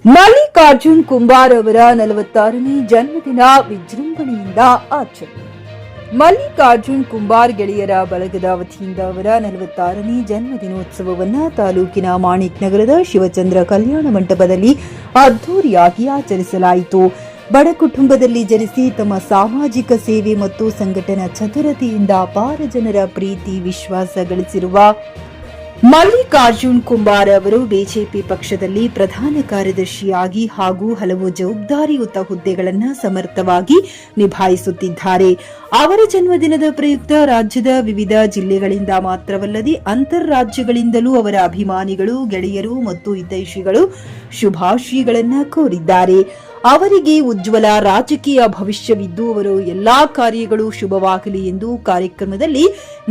ಮಲ್ಲಿಕಾರ್ಜುನ್ ಕುಂಬಾರ್ ಅವರ 46ನೇ ಜನ್ಮದಿನ ವಿಜೃಂಭಣೆಯಿಂದ ಆಚರಣೆ. ಮಲ್ಲಿಕಾರ್ಜುನ್ ಕುಂಬಾರ್ ಗೆಳೆಯರ ಬಳಗದ ವತಿಯಿಂದ ಅವರ 46ನೇ ಜನ್ಮದಿನೋತ್ಸವವನ್ನು ತಾಲೂಕಿನ ಮಾಣಿಕ್ ನಗರದ ಶಿವಚಂದ್ರ ಕಲ್ಯಾಣ ಮಂಟಪದಲ್ಲಿ ಅದ್ದೂರಿಯಾಗಿ ಆಚರಿಸಲಾಯಿತು. ಬಡ ಕುಟುಂಬದಲ್ಲಿ ಜನಿಸಿ ತಮ್ಮ ಸಾಮಾಜಿಕ ಸೇವೆ ಮತ್ತು ಸಂಘಟನಾ ಚತುರತೆಯಿಂದ ಅಪಾರ ಜನರ ಪ್ರೀತಿ ವಿಶ್ವಾಸ ಗಳಿಸಿರುವ ಮಲ್ಲಿಕಾರ್ಜುನ್ ಕುಂಬಾರ್ ಅವರು ಬಿಜೆಪಿ ಪಕ್ಷದಲ್ಲಿ ಪ್ರಧಾನ ಕಾರ್ಯದರ್ಶಿಯಾಗಿ ಹಾಗೂ ಹಲವು ಜವಾಬ್ದಾರಿಯುತ ಹುದ್ದೆಗಳನ್ನು ಸಮರ್ಥವಾಗಿ ನಿಭಾಯಿಸುತ್ತಿದ್ದಾರೆ. ಅವರ ಜನ್ಮದಿನದ ಪ್ರಯುಕ್ತ ರಾಜ್ಯದ ವಿವಿಧ ಜಿಲ್ಲೆಗಳಿಂದ ಮಾತ್ರವಲ್ಲದೆ ಅಂತರ್ರಾಜ್ಯಗಳಿಂದಲೂ ಅವರ ಅಭಿಮಾನಿಗಳು, ಗೆಳೆಯರು ಮತ್ತು ಹಿತೈಷಿಗಳು ಶುಭಾಶಯಗಳನ್ನು ಕೋರಿದ್ದಾರೆ. ಅವರಿಗೆ ಉಜ್ವಲ ರಾಜಕೀಯ ಭವಿಷ್ಯವಿದ್ದು ಅವರು ಎಲ್ಲಾ ಕಾರ್ಯಗಳು ಶುಭವಾಗಲಿ ಎಂದು ಕಾರ್ಯಕ್ರಮದಲ್ಲಿ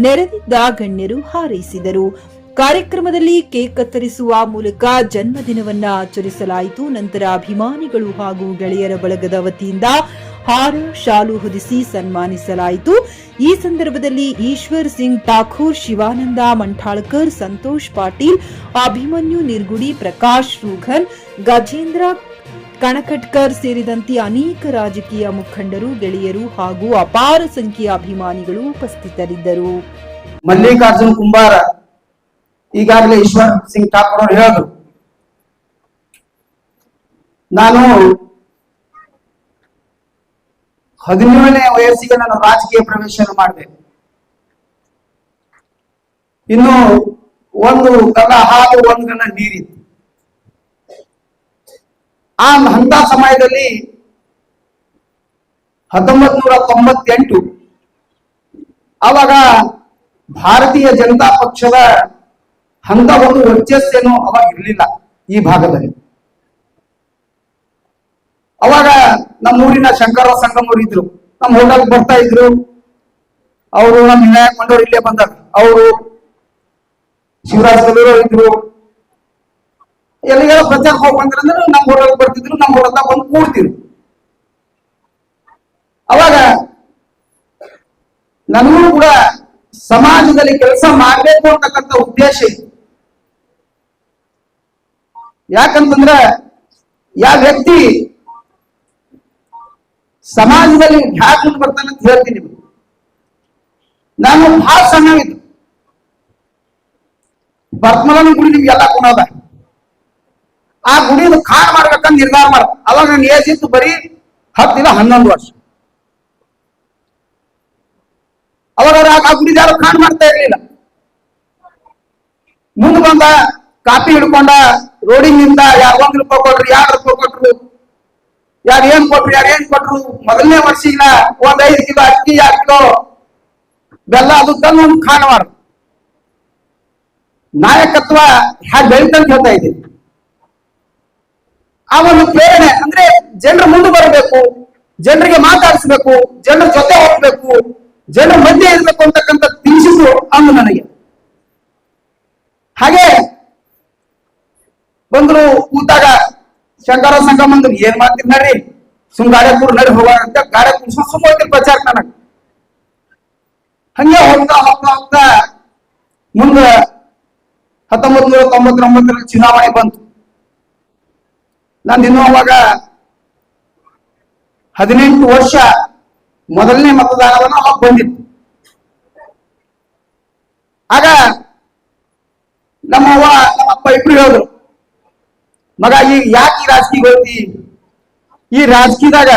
ನೆರೆದಿದ್ದ ಗಣ್ಯರು ಹಾರೈಸಿದರು. ಕಾರ್ಯಕ್ರಮದಲ್ಲಿ ಕೇಕ್ ಕತ್ತರಿಸುವ ಮೂಲಕ ಜನ್ಮದಿನವನ್ನ ಆಚರಿಸಲಾಯಿತು. ನಂತರ ಅಭಿಮಾನಿಗಳು ಹಾಗೂ ಗೆಳೆಯರ ಬಳಗದ ವತಿಯಿಂದ ಹಾರ, ಶಾಲು ಹೊದಿಸಿ ಸನ್ಮಾನಿಸಲಾಯಿತು. ಈ ಸಂದರ್ಭದಲ್ಲಿ ಈಶ್ವರ್ ಸಿಂಗ್ ಠಾಕೂರ್, ಶಿವಾನಂದ ಮಂಠಾಳ್ಕರ್, ಸಂತೋಷ್ ಪಾಟೀಲ್, ಅಭಿಮನ್ಯು ನಿರ್ಗುಡಿ, ಪ್ರಕಾಶ್ ರೂಘನ್, ಗಜೇಂದ್ರ ಕಣಕಟ್ಕರ್ ಸೇರಿದಂತೆ ಅನೇಕ ರಾಜಕೀಯ ಮುಖಂಡರು, ಗೆಳೆಯರು ಹಾಗೂ ಅಪಾರ ಸಂಖ್ಯೆಯ ಅಭಿಮಾನಿಗಳು ಉಪಸ್ಥಿತರಿದ್ದರು. ಮಲ್ಲಿಕಾರ್ಜುನ್ ಕುಂಬಾರ ಈಗಾಗಲೇ ಈಶ್ವರ್ ಸಿಂಗ್ ಠಾಕೂರ್ ಅವರು ಹೇಳಿದ್ರು, ನಾನು 17ನೇ ವಯಸ್ಸಿಗೆ ನಾನು ರಾಜಕೀಯ ಪ್ರವೇಶ ಮಾಡಿದೆ. ಇನ್ನು ಒಂದು ಗಲ ಹಾಲು, ಒಂದು ಗಲ ನೀರಿತ್ತು. ಅಂತ ಸಮಯದಲ್ಲಿ 1998 ಅವಾಗ ಭಾರತೀಯ ಜನತಾ ಪಕ್ಷದ ಅಂತ ಒಂದು ವರ್ಚಸ್ಸೇನು ಅವಾಗ ಇರಲಿಲ್ಲ ಈ ಭಾಗದಲ್ಲಿ. ಅವಾಗ ನಮ್ಮೂರಿನ ಶಂಕರ ಸಂಗಮೂರು ಇದ್ರು, ನಮ್ಮ ಹೋಟೆಲ್ ಬರ್ತಾ ಇದ್ರು. ಅವರು ನಮ್ಮ ವಿನಾಯಕ್ ಮಂಡೋರು ಇಲ್ಲೇ ಬಂದಾಗ ಅವರು ಶಿವರಾಜ್ ಕಲ್ಲೂರು ಇದ್ರು. ಎಲ್ಲಿಗೆಲ್ಲ ಪ್ರಚಾರಕ್ಕೆ ಹೋಗಿ ಬಂದ್ರಂದ್ರೆ ನಮ್ಮ ಹೋಟೆಲ್ ಬರ್ತಿದ್ರು, ನಮ್ಮ ಹೋಟೆಲ್ ಬಂದು ಕೂಡ್ತಿದ್ರು. ಅವಾಗ ನನಗೂ ಕೂಡ ಸಮಾಜದಲ್ಲಿ ಕೆಲಸ ಮಾಡಬೇಕು ಅಂತಕ್ಕಂಥ ಉದ್ದೇಶ ಇತ್ತು. ಯಾಕಂತಂದ್ರೆ ಯಾವ ವ್ಯಕ್ತಿ ಸಮಾಜದಲ್ಲಿ ಹ್ಯಾಕ್ ಬರ್ತಾನೆ ಅಂತ ಹೇಳ್ತೀನಿ. ನಾನು ಬಹಳ ಸಣ್ಣವಿದ್ದು ಬರ್ತಮಲನ ಗುಡಿ ನಿಮ್ಗೆಲ್ಲ ಕುಣದ ಆ ಗುಡಿದು ಖಾನ್ ಮಾಡ್ಬೇಕಂತ ನಿರ್ಧಾರ ಮಾಡ. ಅವಾಗ ನನ್ನ ಏಜ್ ಇತ್ತು ಬರೀ 10 ಇಲ್ಲ 11 ವರ್ಷ. ಅವಾಗ ಆ ಗುಡಿ ಯಾರು ಖಾನ್ ಮಾಡ್ತಾ ಇರ್ಲಿಲ್ಲ. ಮುಂದೆ ಬಂದ ಕಾಪಿ ಹಿಡ್ಕೊಂಡ ರೋಡಿಂಗ್ ನಿಂದ ಯಾರು ₹1 ಕೊಟ್ರು, ₹2 ಕೊಟ್ರು, ಯಾರು ಏನ್ ಕೊಟ್ರು. ಮೊದಲನೇ ವರ್ಷಿನ 5 ಕಿಲೋ ಅಕ್ಕಿ, 2 ಕಿಲೋ ಬೆಲ್ಲ ಅದು ತಂದು ಒಂದು ಖಾನ್ ಮಾಡ. ನಾಯಕತ್ವ ಹ್ಯಾಗ ಬೆಳಿತಂತ ಹೇಳ್ತಾ ಇದ್ದೀನಿ. ಆ ಒಂದು ಪ್ರೇರಣೆ ಅಂದ್ರೆ ಜನರ ಮುಂದೆ ಬರಬೇಕು, ಜನರಿಗೆ ಮಾತಾಡಿಸ್ಬೇಕು, ಜನರ ಜೊತೆ ಹೋಗ್ಬೇಕು, ಜನರ ಮಧ್ಯೆ ಇರ್ಬೇಕು ಅಂತಕ್ಕಂಥ ತಿಳಿಸಿದ್ರು ಅಂದು ನನಗೆ. ಹಾಗೆ ಬಂದ್ರು ಕೂತಾಗ ಶಂಕರ ಸಂಗಮಂದ್ರು ಏನ್ ಮಾಡ್ತೀರಿ ನಡ್ರಿ, ಗಾಡಿ ಕೂಡ ನಡಿ ಹೋಗೋಣ ಅಂತ ಗಾಡಿ ಕುಡ್ಸ್ಕೊಂಡು ಸುಮ್ಮನೆ ಪ್ರಚಾರ ನನಗೆ. ಹಂಗೆ ಹೋಗ್ತಾ ಹೋಗ್ತಾ ಹೋಗ್ತಾ ಮುಂದೆ 1999 ಚುನಾವಣೆ ಬಂತು. ನಾನು ಇನ್ನೂ ಅವಾಗ 18 ವರ್ಷ ಮೊದಲನೇ ಮತದಾನವನ್ನು ಅವಾಗ ಬಂದಿತ್ತು. ಆಗ ನಮ್ಮವ್ವ ನಮ್ಮಪ್ಪ ಇಬ್ರು ಹೇಳಿದ್ರು, ಮಗ ಈಗ ಯಾಕೆ ಈ ರಾಜಕೀಯ ಹೋಗ್ತಿ, ಈ ರಾಜಕೀಯದಾಗ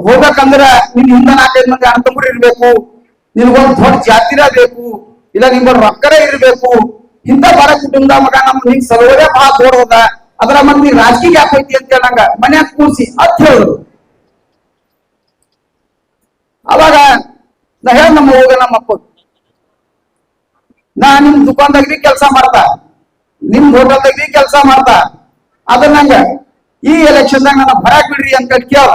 ಹೋಗ್ಬೇಕಂದ್ರ ನಿನ್ ಹಿಂದ 4-5 ಮಂದಿ ಅಣ್ಣ ತಮ್ಮರು ಇರ್ಬೇಕು, ನಿನ್ಗೊಂದು ದೊಡ್ಡ ಜಾತಿರ ಬೇಕು, ಇಲ್ಲ ನಿಮ್ಗೊಂದು ರೊಕ್ಕರ ಇರ್ಬೇಕು. ಇಂಥ ಬಡ ಕುಟುಂಬದ ಮಗ ನಮ್ ನಿಂಗ್ ಸಲುವೇ ಬಹಳ ದೊಡ್ಡದ, ಅದರ ಮಂದಿ ರಾಜಕೀಯ ಯಾಕೆ ಹೋಯ್ತಿ ಅಂತ ಹೇಳಂಗ ಮನ್ಯಾಗ ಕೂರ್ಸಿ ಅಂತ ಹೇಳಿದ್ರು. ಅವಾಗ ನಾ ಹೇಳ ನಮ್ಮ ಹೋಗ ನಮ್ಮಪ್ಪ, ನಾ ನಿಮ್ ದುಕಾನ್ದಾಗ್ರಿ ಕೆಲಸ ಮಾಡ್ತಾ, ನಿಮ್ ಹೋಟೆಲ್ದಾಗ್ರಿ ಕೆಲಸ ಮಾಡ್ತಾ, ಅದನ್ನಂಗ ಈ ಎಲೆಕ್ಷನ್ದಾಗ ನನ್ನ ಬರಾಕ್ ಬಿಡ್ರಿ ಅಂತ ಕೇಳ.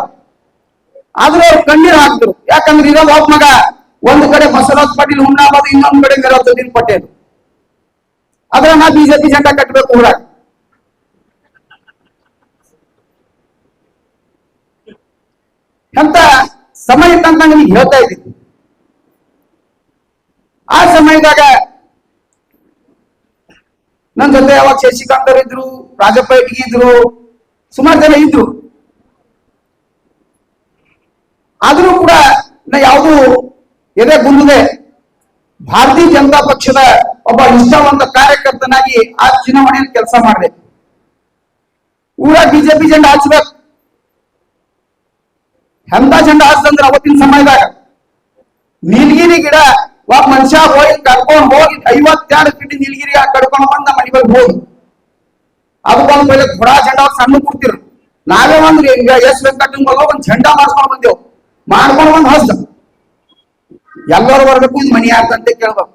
ಆದ್ರೆ ಅವ್ರು ಕಣ್ಣೀರ್ ಹಾಕಿದ್ರು. ಯಾಕಂದ್ರೆ ಇರೋದು ಒಬ್ಬ ಮಗ ಒಂದು ಕಡೆ ಬಸವರಾಜ್ ಪಾಟೀಲ್ ಹುಮ್ನಾಬಾದ್, ಇನ್ನೊಂದ್ ಕಡೆ ಮೆರಾಜುದ್ದೀನ್ ಪಟೇಲ್. ಅದ್ರ ನಾ ಬಿಜೆಪಿ ಜೆಂಡಾ ಕಟ್ಟಬೇಕು ಊರಾಗ. ಅಂತ ಸಮಯ ಅಂತ ನಿಮಗೆ ಹೇಳ್ತಾ ಇದ್ದೀನಿ. ಆ ಸಮಯದಾಗ ನನ್ನ ಜೊತೆ ಅವಾಗ ಶಶಿಕಾಂತ್ ಅವರು ಇದ್ರು, ರಾಜಪ್ಪ ಇಟ್ಗಿ ಇದ್ರು, ಸುಮಾರು ಜನ ಇದ್ರು. ಆದ್ರೂ ಕೂಡ ನಾ ಯಾವುದು ಎದೆ ಗುಂದದೆ ಭಾರತೀಯ ಜನತಾ ಪಕ್ಷದ ಒಬ್ಬ ನಿಷ್ಠಾವಂತ ಕಾರ್ಯಕರ್ತನಾಗಿ ಆ ಚುನಾವಣೆಯಲ್ಲಿ ಕೆಲಸ ಮಾಡಿದೆ. ಊರ ಬಿಜೆಪಿ ಜೆಂಡಾ ಹಚ್ಬೇಕು. ಎಂತ ಜೆಂಡಾ ಹಚ್ಚಂದ್ರೆ ಅವತ್ತಿನ ಸಮಯದಾಗ ನೀಲಗಿರಿ ಗಿಡ ಒಬ್ಬ ಮನುಷ್ಯ ಹೋಗಿ ಕರ್ಕೊಂಡು ಹೋಗಿ 52 ಫೀಟ್ ನೀಲಗಿರಿ ಕಡ್ಕೊಂಡು ಬಂದ ಮನೆಗೆ ಹೋಗಿ ಅದಕ್ಕೊಂದು ಬೆಲೆ ಗುಡ ಜೆಂಡಾ ಸಣ್ಣ ಕೊಡ್ತಿರು. ನಾವೇ ಒಂದು ಎಸ್ ವೆಂಕಟಂಗ ಒಂದು ಜೆಂಡಾ ಮಾಡಿಸ್ಕೊಂಡು ಬಂದೆವು. ಮಾಡ್ಕೊಂಡು ಬಂದು ಹಸ್ತ ಎಲ್ಲರೂ ಬರ್ಬೇಕು, ಇದು ಮನಿ ಯಾರ್ದಂತೆ ಕೇಳ್ಬೇಕು.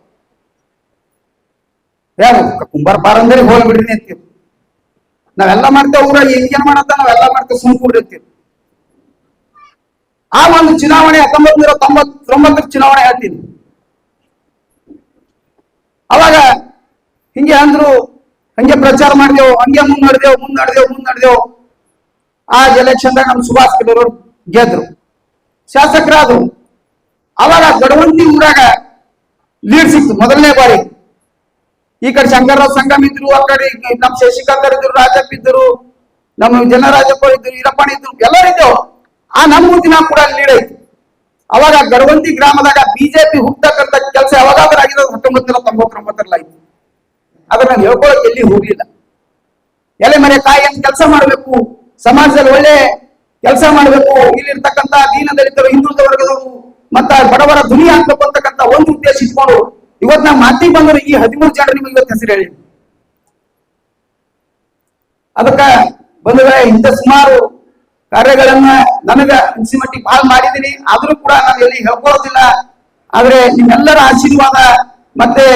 ಯಾರು ಕುಂಬಾರ ಪಾರಂದರಿ ಹೋಗ್ಬಿಡ್ರಿ ಅಂತೀವಿ. ನಾವೆಲ್ಲ ಮಾಡ್ತೇವೆ, ಊರಾಗ ಏನ್ ಮಾಡತ್ತ ನಾವೆಲ್ಲ ಮಾಡ್ತೇವೆ, ಸುಮ್ಕೂಡ್ರಿ ಅಂತೀವಿ. ಆ ಒಂದು ಚುನಾವಣೆ 1999 ಚುನಾವಣೆ ಹೇಳ್ತೀನಿ. ಅವಾಗ ಹಿಂಗೆ ಅಂದ್ರು, ಹಂಗೆ ಪ್ರಚಾರ ಮಾಡಿದೆವು, ಹಂಗೆ ಮುನ್ನಡೆದೆವು. ಆ ಎಲೆಕ್ಷನ್ದಾಗ ನಮ್ಮ ಸುಭಾಷ್ ಕಡೂರು ಗೆದ್ರು, ಶಾಸಕರಾದ್ರು. ಅವಾಗ ಗಡವಂತಿ ಊರಾಗ ಲೀಡ್ ಸಿಕ್ತು ಮೊದಲನೇ ಬಾರಿ. ಈ ಕಡೆ ಶಂಕರರಾವ್ ಸಂಗಮ್ ಇದ್ರು, ಆ ಕಡೆ ನಮ್ ಶಶಿಕಾಂತ್ ಇದ್ರು, ರಾಜಪ್ಪ ಇದ್ರು, ನಮ್ಮ ಜನರಾಜಪ್ಪ ಇದ್ರು, ಈರಪ್ಪಣ ಇದ್ರು, ಎಲ್ಲರೂ ಇದ್ದೆವು. ಆ ನಮ್ಮ ದಿನ ಕೂಡ ಲೀಡ್ ಐತಿ. ಅವಾಗ ಗಡವಂತಿ ಗ್ರಾಮದಾಗ ಬಿಜೆಪಿ ಹುಟ್ಟತಕ್ಕಂತ ಕೆಲಸ ಯಾವಾಗಾದ್ರೂ ಆಗಿರೋದು 1999 ಆಯ್ತು. ಆದ್ರೆ ನಾನು ಹೇಳ್ಕೊಳಕ್ ಎಲ್ಲಿ ಹೋಗ್ಲಿಲ್ಲ. ಎಲೆ ಮನೆ ಕಾಯಿ ಅಂತ ಕೆಲಸ ಮಾಡ್ಬೇಕು, ಸಮಾಜದಲ್ಲಿ ಒಳ್ಳೆ ಕೆಲಸ ಮಾಡ್ಬೇಕು, ಇಲ್ಲಿರ್ತಕ್ಕಂಥ ದೀನ ದಲಿತರು, ಹಿಂದುಳಿದ ವರ್ಗದವರು ಮತ್ತ ಬಡವರ ಧ್ವನಿ ಹಾಕ್ಬೇಕು ಅಂತಕ್ಕಂಥ ಒಂದು ಉದ್ದೇಶ ಇಟ್ಕೊಂಡು ಇವತ್ತು ನಾವು ಮಾತಿಗೆ ಬಂದ್ರು. ಈ 13 ಜನ ನಿಮಗೆ ಇವತ್ತು ಹೆಸರು ಹೇಳಿ. ಅದಕ್ಕ ಬಂಧುಗಳೇ, ಇಂಥ ಸುಮಾರು ಕಾರ್ಯಗಳನ್ನ ನನಗ ಅನಿಸಿ ಮಟ್ಟಿಗೆ ಬಹಳ ಮಾಡಿದ್ದೀನಿ. ಆದ್ರೂ ಕೂಡ ನಾನು ಎಲ್ಲಿ ಹೇಳ್ಕೊಳ್ಳೋದಿಲ್ಲ. ಆದ್ರೆ ನಿಮ್ಮೆಲ್ಲರ ಆಶೀರ್ವಾದ ಮತ್ತೆ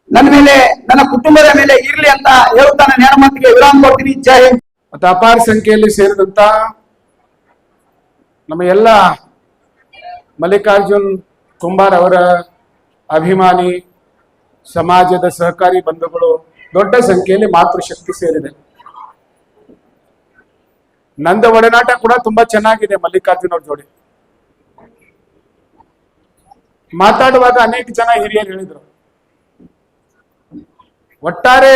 ನನ್ನ ಮೇಲೆ, ನನ್ನ ಕುಟುಂಬದ ಮೇಲೆ ಇರ್ಲಿ ಅಂತ ಹೇಳುತ್ತಾ ನಾನು ನೇರ ಮಾತಿಗೆ ವಿರಾಮ ಕೊಡ್ತೀನಿ. ಜೈ ಹಿಂದ್. ಮತ್ತು ಅಪಾರ ಸಂಖ್ಯೆಯಲ್ಲಿ ಸೇರಿದಂತ ನಮ್ಮ ಎಲ್ಲ ಮಲ್ಲಿಕಾರ್ಜುನ್ ಕುಂಬಾರ್ ಅವರ ಅಭಿಮಾನಿ ಸಮಾಜದ ಸಹಕಾರಿ ಬಂಧುಗಳು ದೊಡ್ಡ ಸಂಖ್ಯೆಯಲ್ಲಿ ಮಾತೃಶಕ್ತಿ ಸೇರಿದೆ. ನಂದ ಒಡನಾಟ ಕೂಡ ತುಂಬಾ ಚೆನ್ನಾಗಿದೆ ಮಲ್ಲಿಕಾರ್ಜುನ್ ಅವ್ರ ಜೋಡಿ. ಮಾತಾಡುವಾಗ ಅನೇಕ ಜನ ಹಿರಿಯರು ಹೇಳಿದ್ರು, ಒಟ್ಟಾರೆ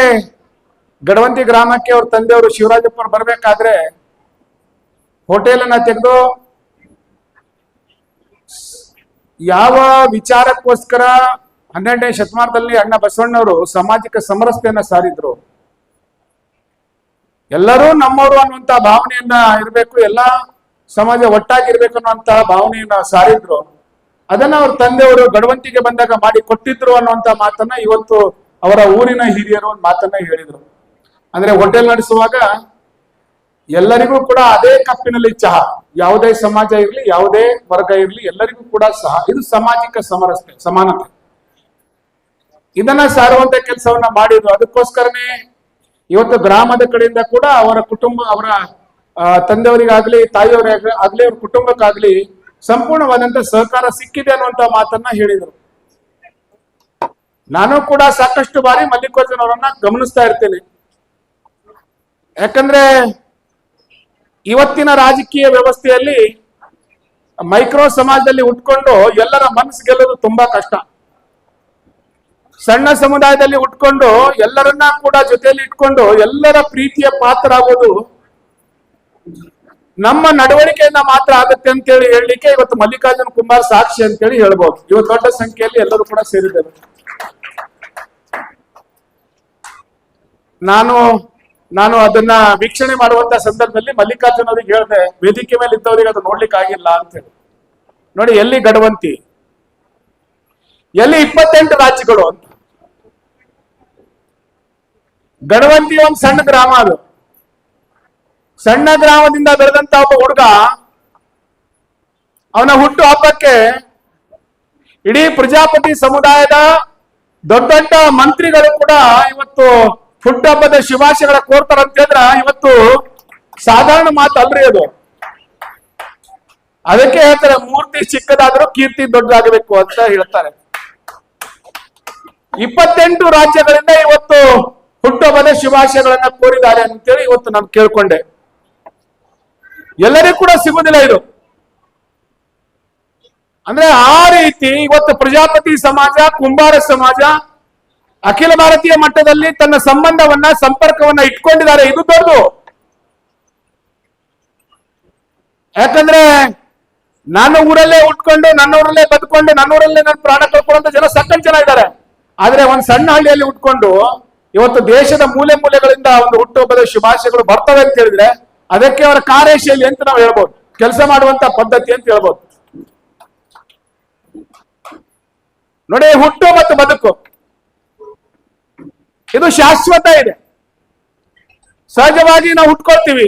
ಗಡವಂತಿ ಗ್ರಾಮಕ್ಕೆ ಅವ್ರ ತಂದೆಯವರು ಶಿವರಾಜಪ್ಪ ಬರ್ಬೇಕಾದ್ರೆ ಹೋಟೆಲನ್ನ ತೆಗೆದು ಯಾವ ವಿಚಾರಕ್ಕೋಸ್ಕರ 12ನೇ ಶತಮಾನದಲ್ಲಿ ಅಣ್ಣ ಬಸವಣ್ಣವರು ಸಾಮಾಜಿಕ ಸಮರಸತೆಯನ್ನ ಸಾರಿದ್ರು. ಎಲ್ಲರೂ ನಮ್ಮವರು ಅನ್ನುವಂತ ಭಾವನೆಯನ್ನ ಇರಬೇಕು, ಎಲ್ಲಾ ಸಮಾಜ ಒಟ್ಟಾಗಿರ್ಬೇಕು ಅನ್ನುವಂತ ಭಾವನೆಯನ್ನ ಸಾರಿದ್ರು. ಅದನ್ನ ಅವ್ರ ತಂದೆಯವರು ಗಡವಂತಿಗೆ ಬಂದಾಗ ಮಾಡಿ ಕೊಟ್ಟಿದ್ರು ಅನ್ನುವಂತ ಮಾತನ್ನ ಇವತ್ತು ಅವರ ಊರಿನ ಹಿರಿಯರು ಒಂದು ಮಾತನ್ನ ಹೇಳಿದ್ರು. ಅಂದ್ರೆ ಹೋಟೆಲ್ ನಡೆಸುವಾಗ ಎಲ್ಲರಿಗೂ ಕೂಡ ಅದೇ ಕಪ್ಪಿನಲ್ಲಿ ಚಹಾ, ಯಾವುದೇ ಸಮಾಜ ಇರ್ಲಿ, ಯಾವುದೇ ವರ್ಗ ಇರ್ಲಿ, ಎಲ್ಲರಿಗೂ ಕೂಡ ಸಹ ಇದು ಸಾಮಾಜಿಕ ಸಮರಸತೆ, ಸಮಾನತೆ, ಇದನ್ನ ಸಾರುವಂತ ಕೆಲಸವನ್ನ ಮಾಡಿದ್ರು. ಅದಕ್ಕೋಸ್ಕರನೇ ಇವತ್ತು ಗ್ರಾಮದ ಕಡೆಯಿಂದ ಕೂಡ ಅವರ ಕುಟುಂಬ, ಅವರ ತಂದೆಯವರಿಗಾಗ್ಲಿ, ತಾಯಿಯವರಿಗಾಗ್ಲಿ, ಅವ್ರ ಕುಟುಂಬಕ್ಕಾಗ್ಲಿ ಸಂಪೂರ್ಣವಾದಂತ ಸಹಕಾರ ಸಿಕ್ಕಿದೆ ಅನ್ನುವಂತ ಮಾತನ್ನ ಹೇಳಿದ್ರು. ನಾನು ಕೂಡ ಸಾಕಷ್ಟು ಬಾರಿ ಮಲ್ಲಿಕಾರ್ಜುನ್ ಅವರನ್ನ ಗಮನಿಸ್ತಾ ಇರ್ತೇನೆ. ಯಾಕಂದ್ರೆ ಇವತ್ತಿನ ರಾಜಕೀಯ ವ್ಯವಸ್ಥೆಯಲ್ಲಿ ಮೈಕ್ರೋ ಸಮಾಜದಲ್ಲಿ ಉಟ್ಕೊಂಡು ಎಲ್ಲರ ಮನಸ್ಸು ಗೆಲ್ಲೋದು ತುಂಬಾ ಕಷ್ಟ. ಸಣ್ಣ ಸಮುದಾಯದಲ್ಲಿ ಉಟ್ಕೊಂಡು ಎಲ್ಲರನ್ನ ಕೂಡ ಜೊತೆಯಲ್ಲಿ ಇಟ್ಕೊಂಡು ಎಲ್ಲರ ಪ್ರೀತಿಯ ಪಾತ್ರ ಆಗೋದು ನಮ್ಮ ನಡವಳಿಕೆಯಿಂದ ಮಾತ್ರ ಆಗುತ್ತೆ ಅಂತೇಳಿ ಹೇಳಲಿಕ್ಕೆ ಇವತ್ತು ಮಲ್ಲಿಕಾರ್ಜುನ್ ಕುಂಬಾರ್ ಸಾಕ್ಷಿ ಅಂತೇಳಿ ಹೇಳ್ಬೋದು. ಇವತ್ತು ದೊಡ್ಡ ಸಂಖ್ಯೆಯಲ್ಲಿ ಎಲ್ಲರೂ ಕೂಡ ಸೇರಿದ್ದೇವೆ. ನಾನು ಅದನ್ನ ವೀಕ್ಷಣೆ ಮಾಡುವಂತ ಸಂದರ್ಭದಲ್ಲಿ ಮಲ್ಲಿಕಾರ್ಜುನ್ ಅವ್ರಿಗೆ ಹೇಳಿದೆ, ವೇದಿಕೆ ಮೇಲೆ ಇದ್ದವರಿಗೆ ಅದು ನೋಡ್ಲಿಕ್ಕೆ ಆಗಿಲ್ಲ ಅಂತ ಹೇಳಿ. ನೋಡಿ, ಎಲ್ಲಿ ಗಡವಂತಿ, ಎಲ್ಲಿ 28 ರಾಜ್ಯಗಳು ಅಂತ. ಗಡವಂತಿ ಒಂದು ಸಣ್ಣ ಗ್ರಾಮ, ಅದು ಸಣ್ಣ ಗ್ರಾಮದಿಂದ ಬೆಳೆದಂತ ಒಬ್ಬ ಹುಡುಗ ಅವನ ಹುಟ್ಟು ಹಬ್ಬಕ್ಕೆ ಇಡೀ ಪ್ರಜಾಪತಿ ಸಮುದಾಯದ ದೊಡ್ಡ ದೊಡ್ಡ ಮಂತ್ರಿಗಳು ಕೂಡ ಇವತ್ತು ಹುಟ್ಟುಹಬ್ಬದ ಶುಭಾಶಯಗಳ ಕೋರ್ತಾರೆ ಅಂತ ಹೇಳಿದ್ರೆ ಇವತ್ತು ಸಾಧಾರಣ ಮಾತು ಅಲ್ರಿ ಅದು. ಅದಕ್ಕೆ ಹೇಳ್ತಾರೆ, ಮೂರ್ತಿ ಚಿಕ್ಕದಾದ್ರೂ ಕೀರ್ತಿ ದೊಡ್ಡದಾಗಬೇಕು ಅಂತ ಹೇಳ್ತಾರೆ. 28 ರಾಜ್ಯಗಳಿಂದ ಇವತ್ತು ಹುಟ್ಟುಹಬ್ಬದ ಶುಭಾಶಯಗಳನ್ನ ಕೋರಿದ್ದಾರೆ ಅಂತೇಳಿ ಇವತ್ತು ನಾನು ಕೇಳ್ಕೊಂಡೆ. ಎಲ್ಲರಿಗೂ ಕೂಡ ಸಿಗುದಿಲ್ಲ ಇದು. ಅಂದ್ರೆ ಆ ರೀತಿ ಇವತ್ತು ಪ್ರಜಾಪತಿ ಸಮಾಜ, ಕುಂಬಾರ ಸಮಾಜ ಅಖಿಲ ಭಾರತೀಯ ಮಟ್ಟದಲ್ಲಿ ತನ್ನ ಸಂಬಂಧವನ್ನ ಸಂಪರ್ಕವನ್ನ ಇಟ್ಕೊಂಡಿದ್ದಾರೆ. ಇದು ದೊಡ್ಡದು. ಯಾಕಂದ್ರೆ ನನ್ನ ಊರಲ್ಲೇ ಉಟ್ಕೊಂಡು, ನನ್ನ ಊರಲ್ಲೇ ಬದುಕೊಂಡು, ನನ್ನ ಊರಲ್ಲೇ ನನ್ನ ಪ್ರಾಣ ಕಳ್ಕೊಳ್ಳುವಂತ ಜನ ಸಾಕಷ್ಟು ಜನ ಇದ್ದಾರೆ. ಆದ್ರೆ ಒಂದು ಸಣ್ಣ ಹಳ್ಳಿಯಲ್ಲಿ ಉಟ್ಕೊಂಡು ಇವತ್ತು ದೇಶದ ಮೂಲೆ ಮೂಲೆಗಳಿಂದ ಒಂದು ಹುಟ್ಟುಹಬ್ಬದ ಶುಭಾಶಯಗಳು ಬರ್ತವೆ ಅಂತ ಹೇಳಿದ್ರೆ ಅದಕ್ಕೆ ಅವರ ಕಾರ್ಯಶೈಲಿ ಅಂತ ನಾವು ಹೇಳ್ಬೋದು, ಕೆಲಸ ಮಾಡುವಂತ ಪದ್ಧತಿ ಅಂತ ಹೇಳ್ಬೋದು. ನೋಡಿ, ಹುಟ್ಟು ಮತ್ತು ಬದುಕು ಇದು ಶಾಶ್ವತ ಇದೆ. ಸಹಜವಾಗಿ ನಾವು ಹುಟ್ಕೊಳ್ತೀವಿ,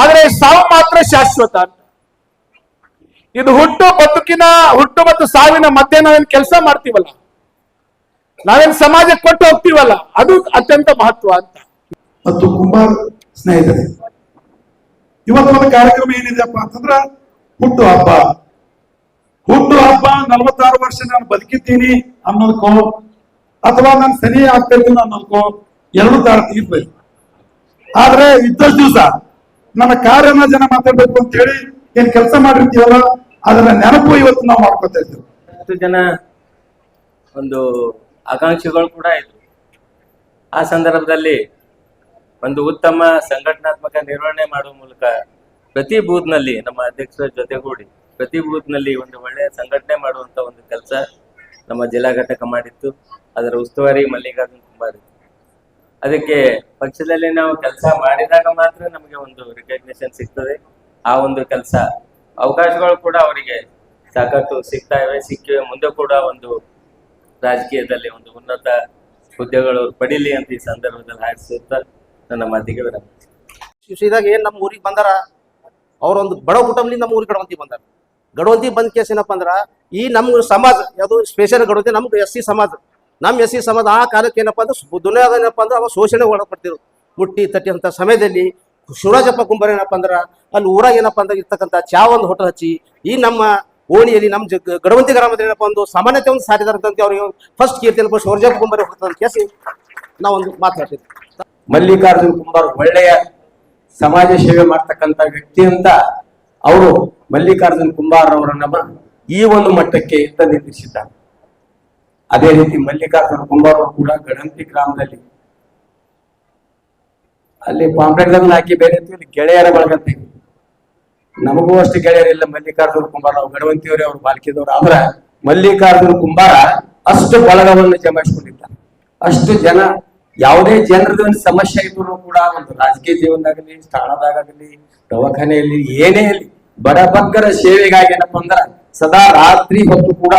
ಆದ್ರೆ ಸಾವು ಮಾತ್ರ ಶಾಶ್ವತ ಅಂತ. ಇದು ಹುಟ್ಟು ಮತ್ತು ಸಾವಿನ ಮಧ್ಯೆ ನಾವೇನು ಕೆಲಸ ಮಾಡ್ತೀವಲ್ಲ, ನಾವೇನು ಸಮಾಜಕ್ಕೆ ಕೊಟ್ಟು ಹೋಗ್ತೀವಲ್ಲ, ಅದು ಅತ್ಯಂತ ಮಹತ್ವ ಅಂತ. ಮತ್ತು ಕುಂಬಾರ ಸ್ನೇಹಿತರೆ, ಇವತ್ತು ಒಂದು ಕಾರ್ಯಕ್ರಮ ಏನಿದೆಯಪ್ಪ ಅಂತಂದ್ರ ಹುಟ್ಟು ಹಬ್ಬ. 46 ವರ್ಷ ನಾನು ಬದುಕಿದ್ದೀನಿ ಅನ್ನೋದಕ್ಕೋ ಅಥವಾ ನಾನು ಸರಿ ಆಗ್ಬೇಕು ಅನ್ನೋದಕ್ಕೋ ಎರಡು ತರ ತೀರ್ಬೇಕು. ಆದ್ರೆ ಇದ್ದಷ್ಟು ದಿವಸ ನನ್ನ ಕಾರ್ಯನ ಜನ ಮಾತಾಡ್ಬೇಕು ಅಂತ ಹೇಳಿ ಏನ್ ಕೆಲಸ ಮಾಡಿರ್ತೀವಲ್ಲ ಅದರ ನೆನಪು ಇವತ್ತು ನಾವು ಮಾಡ್ಕೊತಾ ಇದ್ದೇವೆ. 10 ಜನ ಒಂದು ಆಕಾಂಕ್ಷಿಗಳು ಕೂಡ ಇದ್ರು. ಆ ಸಂದರ್ಭದಲ್ಲಿ ಒಂದು ಉತ್ತಮ ಸಂಘಟನಾತ್ಮಕ ನಿರ್ವಹಣೆ ಮಾಡುವ ಮೂಲಕ ಪ್ರತಿ ಬೂತ್ನಲ್ಲಿ ನಮ್ಮ ಅಧ್ಯಕ್ಷರ ಜೊತೆಗೂಡಿ ಪ್ರತಿ ಬೂತ್ನಲ್ಲಿ ಒಂದು ಒಳ್ಳೆಯ ಸಂಘಟನೆ ಮಾಡುವಂತ ಒಂದು ಕೆಲಸ ನಮ್ಮ ಜಿಲ್ಲಾ ಘಟಕ ಮಾಡಿತ್ತು. ಅದರ ಉಸ್ತುವಾರಿ ಮಲ್ಲಿಕಾರ್ಜುನ್ ಕುಂಬಾರ್ ಇತ್ತು. ಅದಕ್ಕೆ ಪಕ್ಷದಲ್ಲಿ ನಾವು ಕೆಲಸ ಮಾಡಿದಾಗ ಮಾತ್ರ ನಮಗೆ ಒಂದು ರಿಕಗ್ನಿಷನ್ ಸಿಗ್ತದೆ. ಆ ಒಂದು ಕೆಲಸ ಅವಕಾಶಗಳು ಕೂಡ ಅವರಿಗೆ ಸಾಕಷ್ಟು ಸಿಗ್ತಾ ಇವೆ, ಸಿಕ್ಕಿವೆ. ಮುಂದೆ ಕೂಡ ಒಂದು ರಾಜಕೀಯದಲ್ಲಿ ಒಂದು ಉನ್ನತ ಹುದ್ದೆಗಳು ಪಡೀಲಿ ಅಂತ ಈ ಸಂದರ್ಭದಲ್ಲಿ ಹಾರಿಸುತ್ತಾ ನನ್ನ ಮಾತಿಗೆ ವಿರಾಮ. ಶಿವಸಿದಾಗ ಏನ್ ನಮ್ಮ ಊರಿಗೆ ಬಂದಾರ, ಅವ್ರೊಂದು ಬಡ ಕುಟುಂಬದಿಂದ ನಮ್ಮ ಊರಿಗೆ ಗಡವಂತಿ ಬಂದಾರ. ಗಡವಂತಿ ಬಂದ ಕೇಸ್ ಏನಪ್ಪ ಅಂದ್ರ ಈ ನಮ್ಮ ಸಮಾಜ ಯಾವುದು ಸ್ಪೆಷಲ್ ಗಡವಂತಿ ನಮ್ಗೆ SC ಸಮಾಜ, ನಮ್ಮ SC ಸಮಾಜ ಆ ಕಾಲಕ್ಕೆ ಏನಪ್ಪಾ ಅಂದ್ರೆ ದುನಿಯಾದ ಏನಪ್ಪಾ ಅಂದ್ರೆ ಅವ ಶೋಷಣೆ ಒಳಪಡ್ತಿರು. ಮುಟ್ಟಿ ತಟ್ಟಿ ಅಂತ ಸಮಯದಲ್ಲಿ ಶಿವರಾಜಪ್ಪ ಕುಂಬಾರ ಏನಪ್ಪಾ ಅಂದ್ರ ಅಲ್ಲಿ ಊರಾಗ ಏನಪ್ಪಾ ಅಂದ್ರೆ ಇರ್ತಕ್ಕಂಥ ಚಾ ಒಂದು ಹೋಟೆಲ್ ಹಚ್ಚಿ ಈ ನಮ್ಮ ಓಣಿಯಲ್ಲಿ ನಮ್ಮ ಗಡವಂತಿ ಗ್ರಾಮದಲ್ಲಿ ಏನಪ್ಪಾ ಒಂದು ಸಾಮಾನ್ಯತೆ ಒಂದು ಸಾರಿದಾರಂತೆ ಅವ್ರಿಗೆ ಫಸ್ಟ್ ಕೀರ್ತಿ ಏನಪ್ಪ ಶಿವರಾಜಪ್ಪ ಕುಂಬಾರ ಹೋಗ್ತದ ಕೇಸಿ ನಾವೊಂದು ಮಾತಾಡ್ತೀವಿ. ಮಲ್ಲಿಕಾರ್ಜುನ್ ಕುಂಬಾರ್ ಒಳ್ಳೆಯ ಸಮಾಜ ಸೇವೆ ಮಾಡ್ತಕ್ಕಂಥ ವ್ಯಕ್ತಿ ಅಂತ ಅವರು ಮಲ್ಲಿಕಾರ್ಜುನ್ ಕುಂಬಾರ್ ಅವರನ್ನ ಈ ಒಂದು ಮಟ್ಟಕ್ಕೆ ನಿಲ್ಲಿಸಿದ್ದಾರೆ. ಅದೇ ರೀತಿ ಮಲ್ಲಿಕಾರ್ಜುನ್ ಕುಂಬಾರ್ ಅವರು ಕೂಡ ಗಡಂತಿ ಗ್ರಾಮದಲ್ಲಿ ಅಲ್ಲಿ ಪಾಂಪ್ಲೆಟ್ಗಳನ್ನ ಹಾಕಿ ಬೇರೆ ಗೆಳೆಯರ ಬಳಗಂತೆ ನಮಗೂ ಅಷ್ಟು ಗೆಳೆಯರಿಲ್ಲ. ಮಲ್ಲಿಕಾರ್ಜುನ್ ಕುಂಬಾರ್ ನಾವು ಗಡವಂತಿಯವರೇ ಅವ್ರು ಬಾಲ್ಕಿದವರು. ಆದ್ರ ಮಲ್ಲಿಕಾರ್ಜುನ್ ಕುಂಬಾರ ಅಷ್ಟು ಬಳಗವನ್ನು ಜಮಾಯಿಸ್ಕೊಂಡಿದ್ದಾರೆ. ಅಷ್ಟು ಜನ ಯಾವುದೇ ಜನರದ ಒಂದು ಸಮಸ್ಯೆ ಇದ್ರು ಕೂಡ ಒಂದು ರಾಜಕೀಯ ಜೀವನದಾಗಲಿ, ಸ್ಥಾನದಾಗಲಿ, ದವಾಖಾನೆಯಲ್ಲಿ ಏನೇ ಅಲ್ಲಿ ಬಡಬಗ್ಗರ ಸೇವೆಗಾಗಿ ಏನಪ್ಪಾ ಅಂದ್ರ ಸದಾ ರಾತ್ರಿ ಹೊತ್ತು ಕೂಡ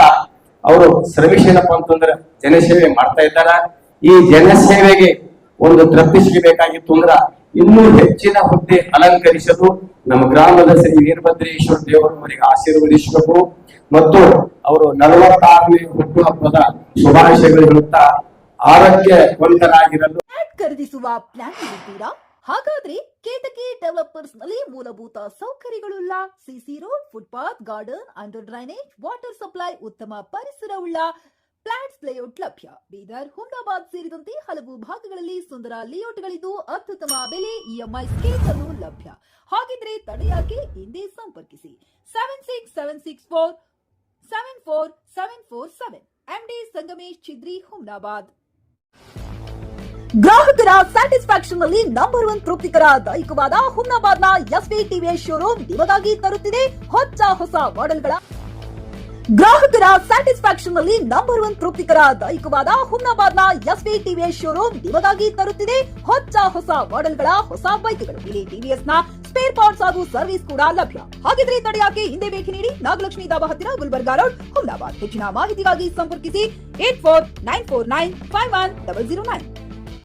ಅವರು ಶ್ರಮಿಸಿನಪ್ಪ ಅಂತಂದ್ರ ಜನಸೇವೆ ಮಾಡ್ತಾ ಇದ್ದಾರ. ಈ ಜನಸೇವೆಗೆ ಒಂದು ತೃಪ್ತಿ ಸಿಗಬೇಕಾಗಿತ್ತು ಅಂದ್ರ ಇನ್ನೂ ಹೆಚ್ಚಿನ ಹುದ್ದೆ ಅಲಂಕರಿಸಲು ನಮ್ಮ ಗ್ರಾಮದ ಶ್ರೀ ವೀರಭದ್ರೇಶ್ವರ ದೇವರು ಅವರಿಗೆ ಆಶೀರ್ವದಿಸಬೇಕು ಮತ್ತು ಅವರು 46ನೇ ಹುಟ್ಟುಹಬ್ಬದ ಶುಭಾಶಯಗಳು ಹೇಳುತ್ತಾ ಆರೋಗ್ಯವಂತರಾಗಿರಲು. ಖರೀದಿಸುವ ಪ್ಲಾನ್ ಇದ್ದೀರಾ? ಹಾಗಾದ್ರೆ ಕೇತಕಿ ಡೆವಲಪರ್ಸ್ ನಲ್ಲಿ ಮೂಲಭೂತ ಸೌಕರ್ಯಗಳುಳ್ಳ CC road, footpath, garden, under drainage, water supply, ಉತ್ತಮ ಪರಿಸರವುಳ್ಳ ಫ್ಲಾಟ್ಸ್ ಲೇಔಟ್ ಲಭ್ಯ. ಬೀದರ್, ಹುಮ್ನಾಬಾದ್ ಸೇರಿದಂತೆ ಹಲವು ಭಾಗಗಳಲ್ಲಿ ಸುಂದರ ಲೇಔಟ್ಗಳಿದ್ದು ಅತ್ಯುತ್ತಮ ಬೆಲೆ, EMI ಸ್ಕೀಮ್ ಅನ್ನು ಲಭ್ಯ. ಹಾಗಿದ್ರೆ ತಡೆಯಾಕೆ ಹಿಂದೆ ಸಂಪರ್ಕಿಸಿ 7676474747 MD ಸಂಗಮೇಶ್ ಚಿದ್ರಿ, ಹುಮ್ನಾಬಾದ್. ಗ್ರಾಹಕರ ಸ್ಯಾಟಿಸ್ಫ್ಯಾಕ್ಷನ್ ನಲ್ಲಿ ನಂಬರ್ 1 ತೃಪ್ತಿಕರ ದೈಹಿಕವಾದ ಹುಮ್ನಾಬಾದ್ನ SV TVS ಶೋರೂಮ್ ನಿಮಗಾಗಿ ತರುತ್ತಿದೆ ಹೊಸ ಮಾಡೆಲ್ಗಳ. ಗ್ರಾಹಕರ ಸ್ಯಾಟಿಸ್ಫ್ಯಾಕ್ಷನ್ ನಲ್ಲಿ ನಂಬರ್ 1 ತೃಪ್ತಿಕರ ದೈಹಿಕವಾದ ಹುಮ್ನಾಬಾದ್ನ SV TVS ಶೋರೂಮ್ ನಿಮಗಾಗಿ ತರುತ್ತಿದೆ ಹೊಸ ಮಾಡೆಲ್ಗಳ ಹೊಸ ಬೈಕ್ಗಳು. ಇಲ್ಲಿ TVS ನ ಸ್ಪೇರ್ ಪಾರ್ಟ್ಸ್ ಹಾಗೂ ಸರ್ವಿಸ್ ಕೂಡ ಲಭ್ಯ. ಹಾಗಿದ್ರೆ ತಡೆಯಾಕೆ ಹಿಂದೆ ಭೇಟಿ ನೀಡಿ ನಾಗಲಕ್ಷ್ಮಿ ದಾಬಾ ಹತ್ತಿರ, ಗುಲ್ಬರ್ಗಾ ರೋಡ್, ಹುಮ್ನಾಬಾದ್. ಹೆಚ್ಚಿನ ಮಾಹಿತಿಗಾಗಿ ಸಂಪರ್ಕಿಸಿ 8494951009.